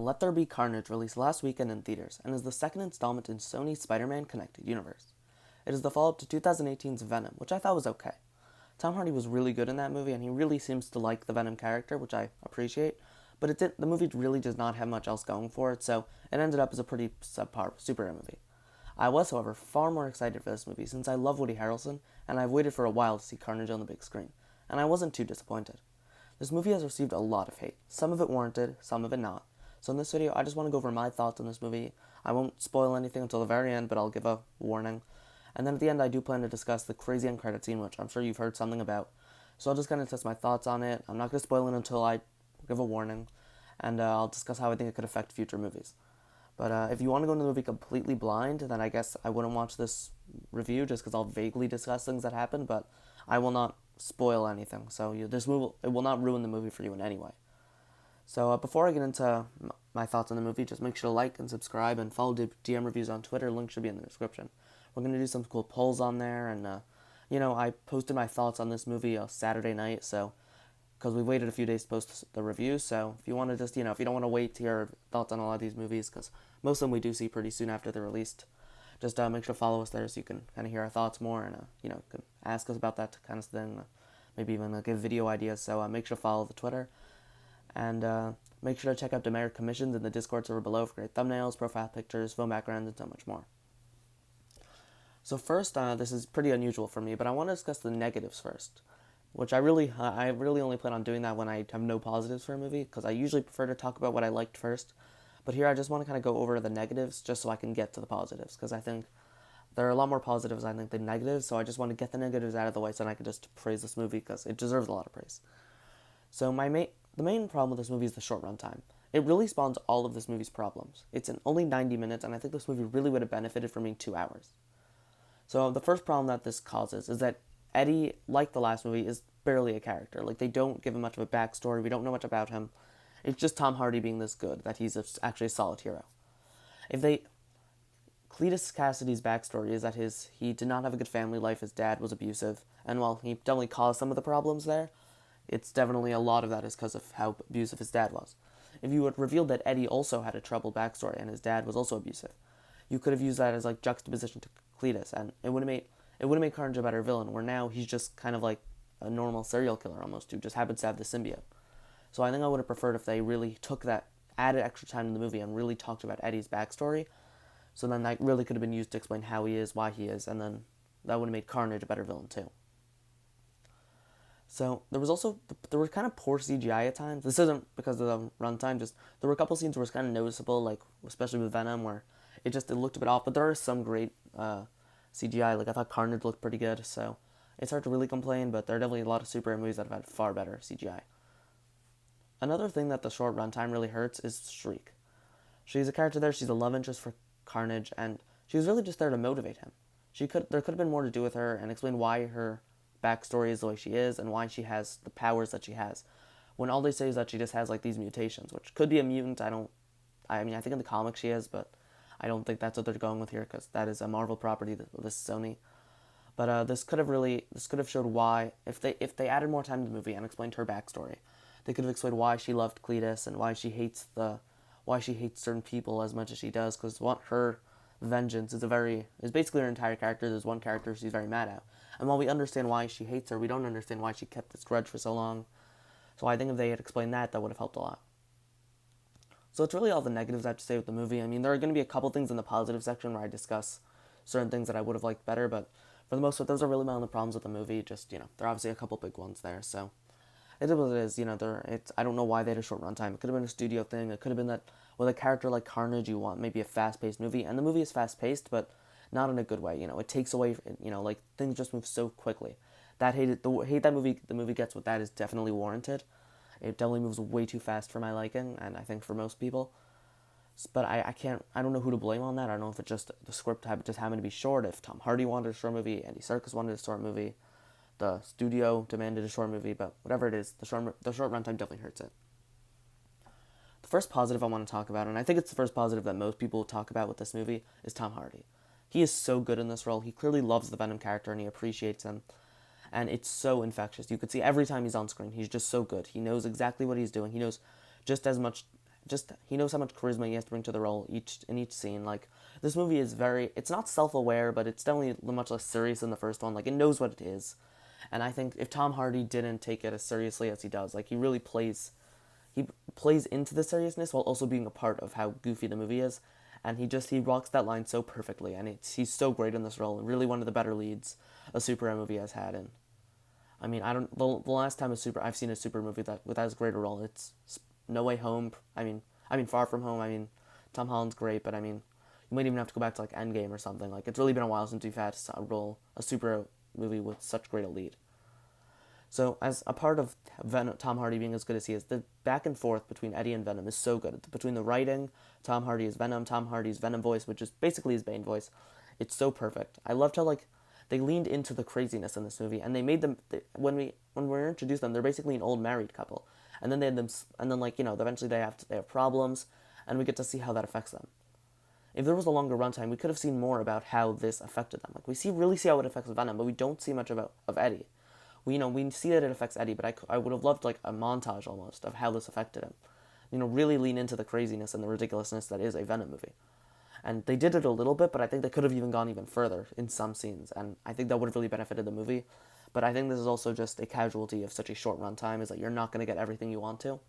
Let There Be Carnage released last weekend in theaters and is the second installment in Sony's Spider-Man Connected Universe. It is the follow-up to 2018's Venom, which I thought was okay. Tom Hardy was really good in that movie, and he really seems to like the Venom character, which I appreciate, but the movie really does not have much else going for it, so it ended up as a pretty subpar superhero movie. I was, however, far more excited for this movie since I love Woody Harrelson, and I've waited for a while to see Carnage on the big screen, and I wasn't too disappointed. This movie has received a lot of hate, some of it warranted, some of it not. So in this video, I just want to go over my thoughts on this movie. I won't spoil anything until the very end, but I'll give a warning. And then at the end, I do plan to discuss the crazy Uncredited Scene, which I'm sure you've heard something about. So I'll just kind of test my thoughts on it. I'm not going to spoil it until I give a warning. And I'll discuss how I think it could affect future movies. But if you want to go into the movie completely blind, then I guess I wouldn't watch this review just because I'll vaguely discuss things that happen, but I will not spoil anything. So this movie, it will not ruin the movie for you in any way. So before I get into my thoughts on the movie, just make sure to like and subscribe and follow DM Reviews on Twitter. Link should be in the description. We're going to do some cool polls on there, and I posted my thoughts on this movie Saturday night, so because we waited a few days to post the review. So if you want to just, if you don't want to wait to hear thoughts on a lot of these movies, because most of them we do see pretty soon after they're released, just make sure to follow us there so you can kind of hear our thoughts more, and can ask us about that kind of thing, maybe even give video ideas. So make sure to follow the Twitter. And make sure to check out Demerit Commissions in the Discord server below for great thumbnails, profile pictures, phone backgrounds, and so much more. So first, this is pretty unusual for me, but I want to discuss the negatives first, which I really only plan on doing that when I have no positives for a movie, because I usually prefer to talk about what I liked first. But here I just want to kind of go over the negatives just so I can get to the positives, because I think there are a lot more positives, I think, than negatives, so I just want to get the negatives out of the way so then I can just praise this movie, because it deserves a lot of praise. So the main problem with this movie is the short runtime. It really spawns all of this movie's problems. It's only 90 minutes, and I think this movie really would have benefited from being 2 hours. So the first problem that this causes is that Eddie, like the last movie, is barely a character. Like, they don't give him much of a backstory. We don't know much about him. It's just Tom Hardy being this good that he's actually a solid hero. Cletus Cassidy's backstory is that he did not have a good family life. His dad was abusive, and while he definitely caused some of the problems there, it's definitely a lot of that is because of how abusive his dad was. If you had revealed that Eddie also had a troubled backstory and his dad was also abusive, you could have used that as like juxtaposition to Cletus, and it would have made Carnage a better villain. Where now he's just kind of like a normal serial killer almost, who just happens to have the symbiote. So I think I would have preferred if they really took that, added extra time in the movie, and really talked about Eddie's backstory. So then that really could have been used to explain how he is, why he is, and then that would have made Carnage a better villain too. So there was kind of poor CGI at times. This isn't because of the runtime, just there were a couple scenes where it's kind of noticeable, like especially with Venom, where it looked a bit off. But there are some great CGI. Like I thought Carnage looked pretty good, so it's hard to really complain. But there are definitely a lot of superhero movies that have had far better CGI. Another thing that the short runtime really hurts is Shriek. She's a character there. She's a love interest for Carnage, and she was really just there to motivate him. There could have been more to do with her and explain why her backstory is the way she is and why she has the powers that she has, when all they say is that she just has like these mutations, which could be a mutant. I think in the comics she is, but I don't think that's what they're going with here, because that is a Marvel property. This is Sony. But this could have showed why, if they added more time to the movie and explained her backstory, they could have explained why she loved Cletus and why she hates certain people as much as she does, because her vengeance is basically her entire character. There's one character she's very mad at. And while we understand why she hates her, we don't understand why she kept this grudge for so long. So I think if they had explained that would have helped a lot. So it's really all the negatives I have to say with the movie. I mean, there are going to be a couple things in the positive section where I discuss certain things that I would have liked better, but for the most part, those are really my only problems with the movie. Just, there are obviously a couple big ones there, so it is what it is. I don't know why they had a short runtime. It could have been a studio thing. It could have been that with a character like Carnage, you want maybe a fast-paced movie, and the movie is fast-paced, but not in a good way. It takes away, like things just move so quickly. The hate the movie gets with that is definitely warranted. It definitely moves way too fast for my liking, and I think for most people. But I don't know who to blame on that. I don't know if it's just the script just happened to be short, if Tom Hardy wanted a short movie, Andy Serkis wanted a short movie, the studio demanded a short movie, but whatever it is, the short runtime definitely hurts it. The first positive I want to talk about, and I think it's the first positive that most people talk about with this movie, is Tom Hardy. He is so good in this role. He clearly loves the Venom character and he appreciates him. And it's so infectious. You could see every time he's on screen, he's just so good. He knows exactly what he's doing. He knows just as much Just he knows how much charisma he has to bring to the role in each scene. Like this movie is very, it's not self-aware, but it's definitely much less serious than the first one. Like it knows what it is, and I think if Tom Hardy didn't take it as seriously as he does, like he plays into the seriousness while also being a part of how goofy the movie is, and he walks that line so perfectly, and he's so great in this role, and really one of the better leads a superhero movie has had. And I mean, I don't the last time I've seen a super movie that with as great a role, it's No Way Home. I mean Far From Home. I mean, Tom Holland's great, but I mean, you might even have to go back to like Endgame or something. Like it's really been a while since we've had a superhero movie with such great a lead. So as a part of Tom Hardy being as good as he is, the back and forth between Eddie and Venom is so good. Between the writing, Tom Hardy is Venom, Tom Hardy's Venom voice, which is basically his Bane voice, it's so perfect. I loved how like they leaned into the craziness in this movie, and they made them when we were introduced them, they're basically an old married couple, and then they had them, and then like eventually they have problems, and we get to see how that affects them. If there was a longer runtime, we could have seen more about how this affected them. Like really see how it affects Venom, but we don't see much of Eddie. We see that it affects Eddie, but I would have loved like a montage almost of how this affected him. Really lean into the craziness and the ridiculousness that is a Venom movie. And they did it a little bit, but I think they could have even gone even further in some scenes, and I think that would have really benefited the movie. But I think this is also just a casualty of such a short runtime, is that you're not going to get everything you want to.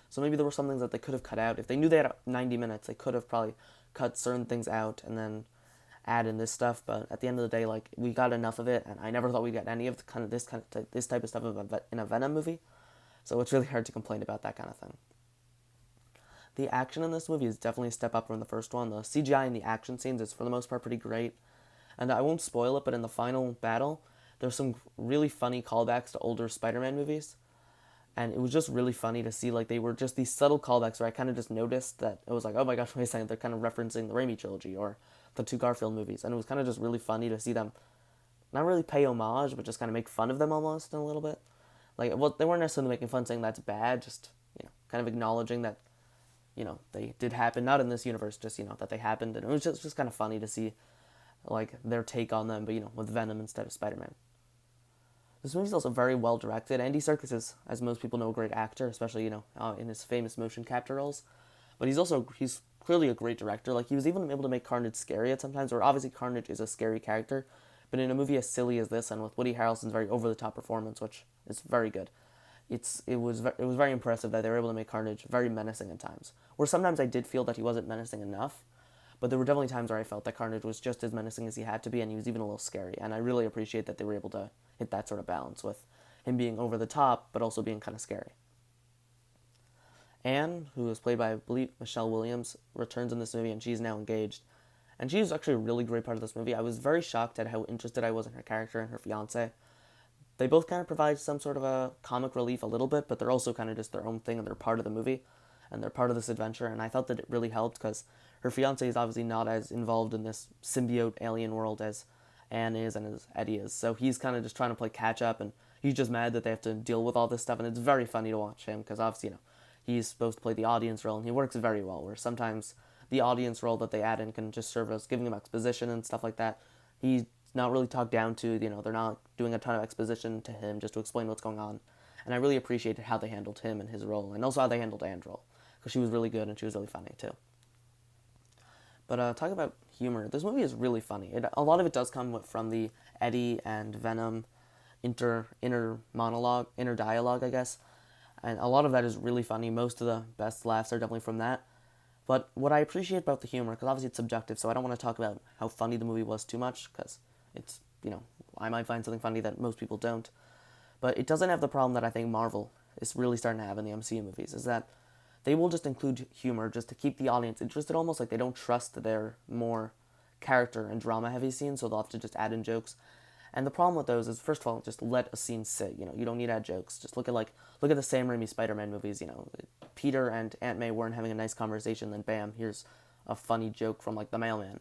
So maybe there were some things that they could have cut out. If they knew they had 90 minutes, they could have probably cut certain things out and then add in this stuff. But at the end of the day, like we got enough of it, and I never thought we'd get any of this type of stuff in a Venom movie. So it's really hard to complain about that kind of thing. The action in this movie is definitely a step up from the first one. The CGI in the action scenes is for the most part pretty great. And I won't spoil it, but in the final battle, there's some really funny callbacks to older Spider-Man movies. And it was just really funny to see, like, they were just these subtle callbacks where I kind of just noticed that it was like, oh my gosh, wait a second, they're kind of referencing the Raimi trilogy or the two Garfield movies. And it was kind of just really funny to see them not really pay homage, but just kind of make fun of them almost in a little bit. Like, well, they weren't necessarily making fun saying that's bad, just, kind of acknowledging that, they did happen, not in this universe, just, that they happened. And it was just kind of funny to see, like, their take on them, but, with Venom instead of Spider-Man. This movie's also very well directed. Andy Serkis is, as most people know, a great actor, especially, in his famous motion capture roles. But he's clearly a great director. Like, he was even able to make Carnage scary at sometimes, or obviously Carnage is a scary character. But in a movie as silly as this, and with Woody Harrelson's very over-the-top performance, which is very good, it was very impressive that they were able to make Carnage very menacing at times. Where sometimes I did feel that he wasn't menacing enough, but there were definitely times where I felt that Carnage was just as menacing as he had to be, and he was even a little scary. And I really appreciate that they were able to hit that sort of balance with him being over the top, but also being kind of scary. Anne, who was played by, I believe, Michelle Williams, returns in this movie, and she's now engaged. And she's actually a really great part of this movie. I was very shocked at how interested I was in her character and her fiancé. They both kind of provide some sort of a comic relief a little bit, but they're also kind of just their own thing, and they're part of the movie, and they're part of this adventure, and I felt that it really helped, because her fiancé is obviously not as involved in this symbiote alien world as Anne is and as Eddie is, so he's kind of just trying to play catch-up, and he's just mad that they have to deal with all this stuff, and it's very funny to watch him, because obviously, he's supposed to play the audience role, and he works very well, where sometimes the audience role that they add in can just serve as giving him exposition and stuff like that. He's not really talked down to, they're not doing a ton of exposition to him just to explain what's going on. And I really appreciated how they handled him and his role, and also how they handled Anne's role, because she was really good and she was really funny too. But talking about humor, this movie is really funny. A lot of it does come from the Eddie and Venom inner dialogue, I guess. And a lot of that is really funny. Most of the best laughs are definitely from that. But what I appreciate about the humor, because obviously it's subjective, so I don't want to talk about how funny the movie was too much, because it's, I might find something funny that most people don't. But it doesn't have the problem that I think Marvel is really starting to have in the MCU movies, is that they will just include humor just to keep the audience interested, almost like they don't trust their more character and drama-heavy scenes, so they'll have to just add in jokes. And the problem with those is, first of all, just let a scene sit. You don't need to add jokes. Just look at the Sam Raimi Spider-Man movies. Peter and Aunt May weren't having a nice conversation, then bam, here's a funny joke from the mailman.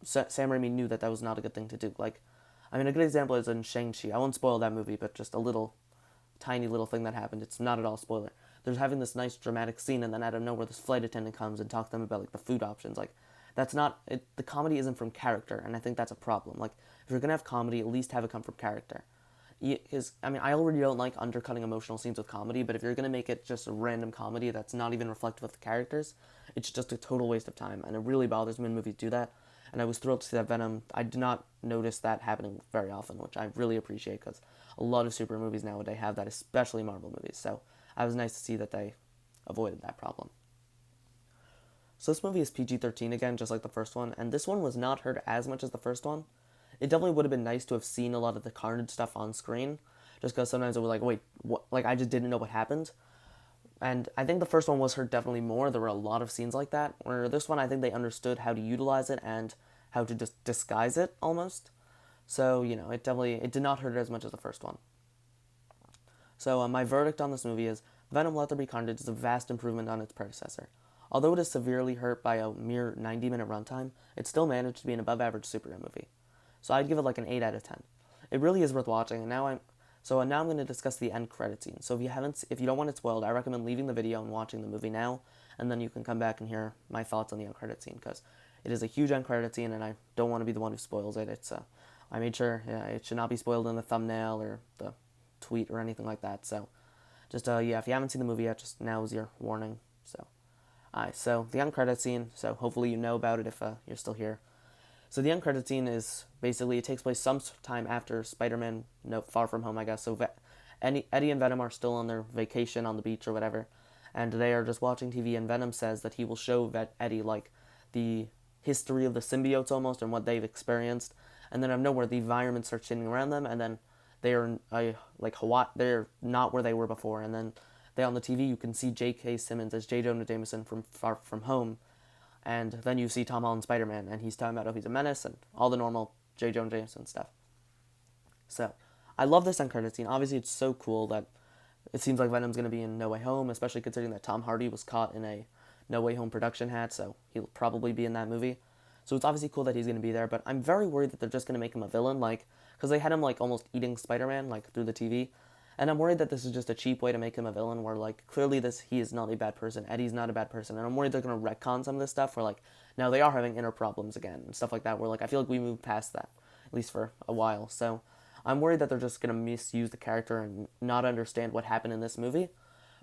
Sam Raimi knew that was not a good thing to do. A good example is in Shang-Chi. I won't spoil that movie, but just a tiny little thing that happened. It's not at all a spoiler. They're having this nice dramatic scene, and then out of nowhere, this flight attendant comes and talks to them about the food options. That's not it. The comedy isn't from character, and I think that's a problem. If you're gonna have comedy, at least have it come from character. Because, I mean, I already don't like undercutting emotional scenes with comedy, but if you're going to make it just a random comedy that's not even reflective of the characters, it's just a total waste of time, and it really bothers me when movies do that. And I was thrilled to see that Venom, I did not notice that happening very often, which I really appreciate, because a lot of super movies nowadays have that, especially Marvel movies, so I was nice to see that they avoided that problem. So this movie is PG-13 again, just like the first one, and this one was not hurt as much as the first one. It definitely would have been nice to have seen a lot of the Carnage stuff on screen, just because sometimes it was like, wait, what? Like, I just didn't know what happened. And I think the first one was hurt definitely more. There were a lot of scenes like that, where this one I think they understood how to utilize it and how to just disguise it, almost. So, it did not hurt it as much as the first one. So my verdict on this movie is Venom Let There Be Carnage is a vast improvement on its predecessor. Although it is severely hurt by a mere 90-minute runtime, it still managed to be an above-average superhero movie. So I'd give it like an 8 out of 10. It really is worth watching, and now I'm going to discuss the end credit scene. So if you don't want it spoiled, I recommend leaving the video and watching the movie now, and then you can come back and hear my thoughts on the end credit scene, because it is a huge end credit scene, and I don't want to be the one who spoils it. I made sure it should not be spoiled in the thumbnail or the tweet or anything like that. So just if you haven't seen the movie yet, just now is your warning. So the end credit scene. So hopefully you know about it if you're still here. So the end credit scene is basically, it takes place some time after Spider-Man Far From Home, I guess. So Eddie and Venom are still on their vacation on the beach or whatever, and they are just watching TV, and Venom says that he will show Eddie like the history of the symbiotes almost and what they've experienced, and then out of nowhere the environment starts changing around them, and then they are like Hawaii. They're not where they were before, and then on the TV you can see J.K. Simmons as J. Jonah Jameson from Far From Home. And then you see Tom Holland Spider-Man, and he's talking about how he's a menace and all the normal J. Jonah Jameson stuff. So, I love this end credit scene. Obviously, it's so cool that it seems like Venom's going to be in No Way Home, especially considering that Tom Hardy was caught in a No Way Home production hat, so he'll probably be in that movie. So it's obviously cool that he's going to be there, but I'm very worried that they're just going to make him a villain, because they had him, almost eating Spider-Man, through the TV. And I'm worried that this is just a cheap way to make him a villain, where, clearly he is not a bad person. Eddie's not a bad person. And I'm worried they're going to retcon some of this stuff, where, now they are having inner problems again, and stuff like that, where, I feel like we moved past that, at least for a while. So I'm worried that they're just going to misuse the character and not understand what happened in this movie.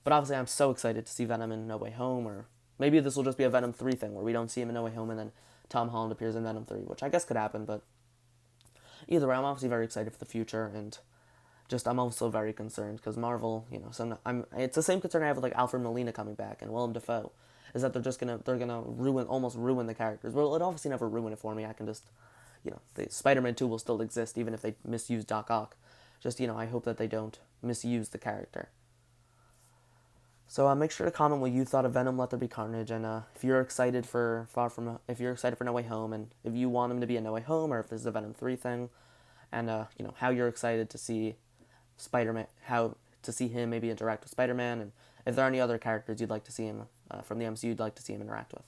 But obviously, I'm so excited to see Venom in No Way Home, or maybe this will just be a Venom 3 thing, where we don't see him in No Way Home, and then Tom Holland appears in Venom 3, which I guess could happen, but either way, I'm obviously very excited for the future, and I'm also very concerned because Marvel, it's the same concern I have with Alfred Molina coming back and Willem Dafoe, is that they're gonna almost ruin the characters. Well, it obviously never ruin it for me. I can just, the Spider-Man 2 will still exist even if they misuse Doc Ock. I hope that they don't misuse the character. So make sure to comment what you thought of Venom Let There Be Carnage, and if you're excited for No Way Home, and if you want him to be a No Way Home, or if this is a Venom 3 thing, and how you're excited to see Spider-Man, how to see him maybe interact with Spider-Man, and if there are any other characters you'd like to see him from the MCU you'd like to see him interact with.